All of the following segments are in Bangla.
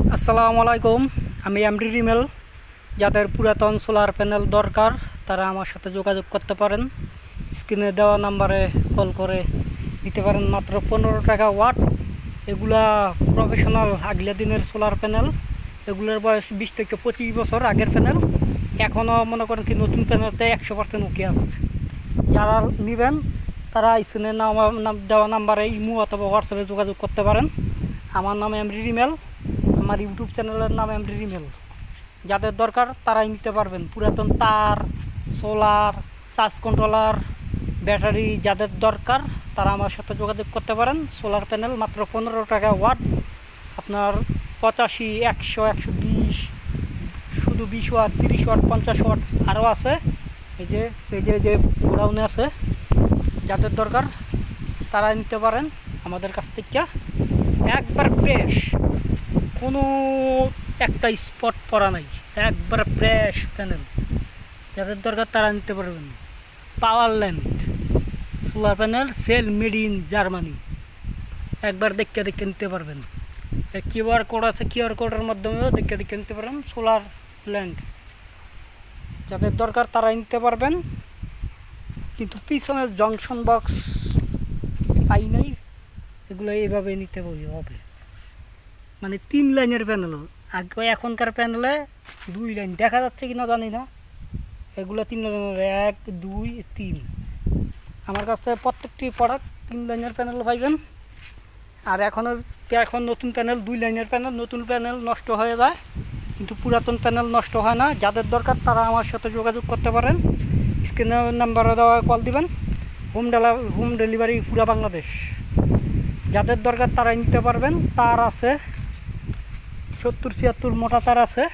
আসসালামু আলাইকুম। আমি এমডি রিমেল। যাদের পুরাতন সোলার প্যানেল দরকার তারা আমার সাথে যোগাযোগ করতে পারেন। স্ক্রিনে দেওয়া নাম্বারে কল করে নিতে পারেন। মাত্র 15 টাকা ওয়াট। এগুলা প্রফেশনাল আগলা দিনের সোলার প্যানেল। এগুলোর বয়স 20 থেকে 25 বছর আগের প্যানেল। এখনও মনে করেন কি নতুন প্যানেলতে 100% ওকে আছে। যারা নেবেন তারা স্ক্রিনে দেওয়া নাম্বারে ইমো অথবা হোয়াটসঅ্যাপে যোগাযোগ করতে পারেন। আমার নাম এমডি রিমেল। আমার ইউটিউব চ্যানেলের নাম এমডি রিমেল। যাদের দরকার তারাই নিতে পারবেন। পুরাতন তার, সোলার, চার্জ কন্ট্রোলার, ব্যাটারি যাদের দরকার তারা আমার সাথে যোগাযোগ করতে পারেন। সোলার প্যানেল মাত্র 15 টাকা ওয়াট। আপনার 85, 100, 120, শুধু 20 ওয়াট, 30 ওয়াট, 50 ওয়াট আরও আছে। এই যে গোডাউনে আছে। যাদের দরকার তারা নিতে পারেন আমাদের কাছ থেকে। একবার ফ্রেশ, কোনো একটা স্পট পড়া নাই, একবার ফ্রেশ প্যানেল। যাদের দরকার তারা নিতে পারবেন। Power land solar panel, cell made in Germany. একবার দেখে নিতে পারবেন। কিউআর কোড আছে, কিউআর কোডের মাধ্যমেও দেখে নিতে পারবেন সোলার ল্যান্ড। যাদের দরকার তারাই নিতে পারবেন। কিন্তু পিছনের জংশন বক্স পাই নাই, এগুলো এইভাবে নিতে হবে। মানে 3 লাইনের প্যানেল। আগে এখনকার প্যানেলে 2 লাইন দেখা যাচ্ছে কিনা জানি না। এগুলো 3 লাইনের, 1, 2, 3। আমার কাছে প্রত্যেকটি প্রোডাক্ট 3 লাইনের প্যানেল পাইবেন। আর এখন নতুন প্যানেল 2 লাইনের প্যানেল। নতুন প্যানেল নষ্ট হয়ে যায় কিন্তু পুরাতন প্যানেল নষ্ট হয় না। যাদের দরকার তারা আমার সাথে যোগাযোগ করতে পারেন। স্ক্রিনের নাম্বারে দেওয়া কল দিবেন। হোম ডেলিভারি পুরা বাংলাদেশ। যাদের দরকার তারাই নিতে পারবেন। তার আছে 70-76 মোটা তার আছে।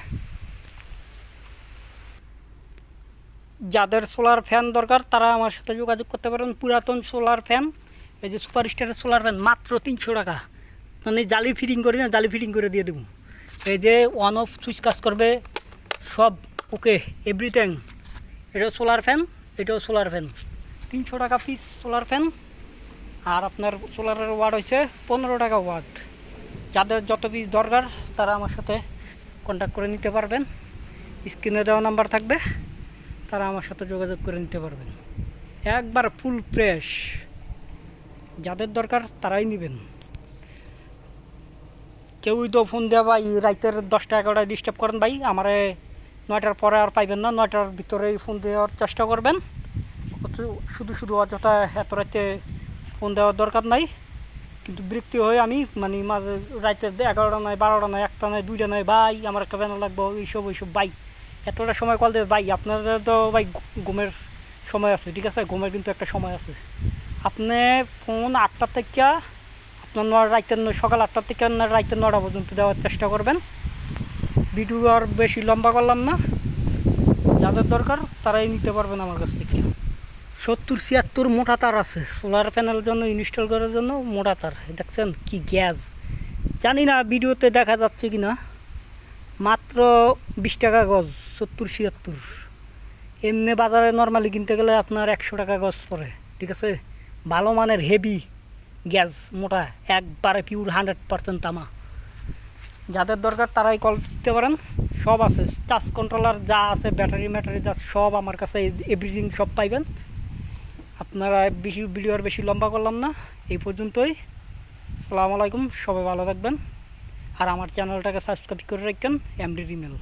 যাদের সোলার ফ্যান দরকার তারা আমার সাথে যোগাযোগ করতে পারেন। পুরাতন সোলার ফ্যান, এই যে সুপার স্টারের সোলার ফ্যান মাত্র 300 টাকা। মানে জালি ফিটিং করি না, জালি ফিটিং করে দিয়ে দেবো। এই যে অন অফ সুইচ কাজ করবে, সব ওকে, এভরিথিং। এটাও সোলার ফ্যান, এটাও সোলার ফ্যান। 300 টাকা পিস সোলার ফ্যান। আর আপনার সোলারের ওয়াট হচ্ছে 15 টাকা ওয়াট। যাদের যত পিস দরকার তারা আমার সাথে কন্ট্যাক্ট করে নিতে পারবেন। স্ক্রিনে দেওয়া নাম্বার থাকবে, তারা আমার সাথে যোগাযোগ করে নিতে পারবেন। একবার ফুল ফ্রেশ। যাদের দরকার তারাই নেবেন। কেউই তো ফোন দেওয়া ভাই রাতের 10টা 11টায় ডিস্টার্ব করেন ভাই, আমারে 9টার পরে আর পাইবেন না। 9টার ভিতরেই ফোন দেওয়ার চেষ্টা করবেন। শুধু অযথা এত রাতে ফোন দেওয়ার দরকার নাই। কিন্তু বিরক্তি হয়ে আমি মাঝে রাতে 11টা নয়, 12টা নয়, 1টা নয়, 2টা নয়, ভাই আমার একটা প্যানেল লাগবে, এইসব ভাই এতটা সময় কল দেবে ভাই। আপনাদের তো ভাই ঘুমের সময় আছে, ঠিক আছে? ঘুমের কিন্তু একটা সময় আছে। আপনি ফোন 8টা থেকে আপনার সকাল 8টা থেকে রাতের 9টা পর্যন্ত দেওয়ার চেষ্টা করবেন। ভিডিও আর বেশি লম্বা করলাম না। যাদের দরকার তারাই নিতে পারবেন আমার কাছ থেকে। 70-76 মোটা তার আছে সোলার প্যানেলের জন্য, ইনস্টল করার জন্য মোটা তার। দেখছেন কি গ্যাস, জানি না ভিডিওতে দেখা যাচ্ছে কি না। মাত্র 20 টাকা গজ, 70-76। এমনি বাজারে নর্মালি কিনতে গেলে আপনার 100 টাকা গজ পড়ে, ঠিক আছে? ভালো মানের হেভি গ্যাস, মোটা, একবারে পিওর 100% তামা। যাদের দরকার তারাই কল দিতে পারেন। সব আছে, চার্জ কন্ট্রোলার যা আছে, ব্যাটারি যা সব আমার কাছে, এভরিথিং সব পাইবেন। আপনারা ভিডিও আর বেশি লম্বা করলাম না, এই পর্যন্তই। আসসালামু আলাইকুম, সবাই ভালো থাকবেন। আর আমার চ্যানেলটাকে সাবস্ক্রাইব করে রাখবেন, এমডি রিমেল।